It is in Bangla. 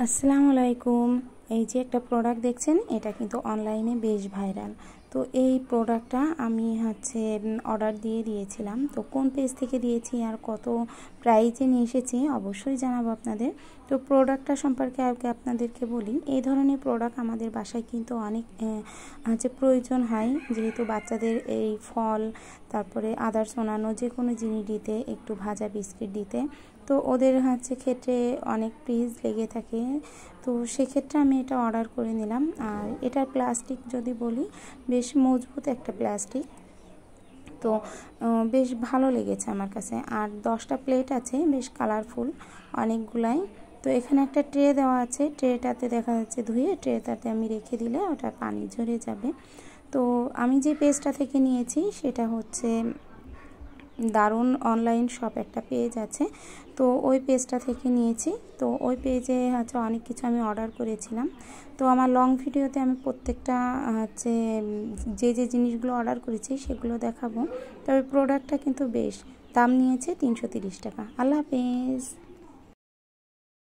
আসসালামু আলাইকুম। এই যে একটা প্রোডাক্ট দেখছেন, এটা কিন্তু অনলাইনে বেশ ভাইরাল। তো এই প্রোডাক্টটা আমি অর্ডার দিয়েছিলাম। তো কোন পেজ থেকে দিয়েছি আর কত প্রাইসে নিয়ে এসেছি অবশ্যই জানাবো আপনাদের। তো প্রোডাক্টটা সম্পর্কে আগে আপনাদেরকে বলি, এই ধরনের প্রোডাক্ট আমাদের বাসায় কিন্তু অনেক প্রয়োজন হয়, যেহেতু বাচ্চাদের এই ফল তারপরে আদার্স অন্যান্য যে কোনো জিনিস দিতে, একটু ভাজা বিস্কিট দিতে, তো ওদের ক্ষেত্রে অনেক পিস লেগে থাকে। তো সেক্ষেত্রে আমি এটা অর্ডার করে নিলাম। আর এটার প্লাস্টিক যদি বলি, বেশ মজবুত একটা প্লাস্টিক। তো বেশ ভালো লেগেছে আমার কাছে। আর 10টা প্লেট আছে, বেশ কালারফুল অনেকগুলাই। তো এখানে একটা ট্রে দেওয়া আছে, ট্রেটাতে দেখা যাচ্ছে ধুয়ে ট্রেটাতে আমি রেখে দিলে ওটা পানি ঝরে যাবে। তো আমি যে পেজটা থেকে নিয়েছি সেটা হচ্ছে দারুণ অনলাইন শপ একটা পেজ আছে, তো ওই পেজটা থেকে নিয়েছি। তো ওই পেজে অনেক কিছু আমি অর্ডার করেছিলাম। তো আমার লং ভিডিওতে আমি প্রত্যেকটা যে জিনিসগুলো অর্ডার করেছি সেগুলো দেখাবো। তবে প্রোডাক্টটা কিন্তু বেশ দাম নিয়েছে 330 টাকা। আল্লাহ হাফেজ।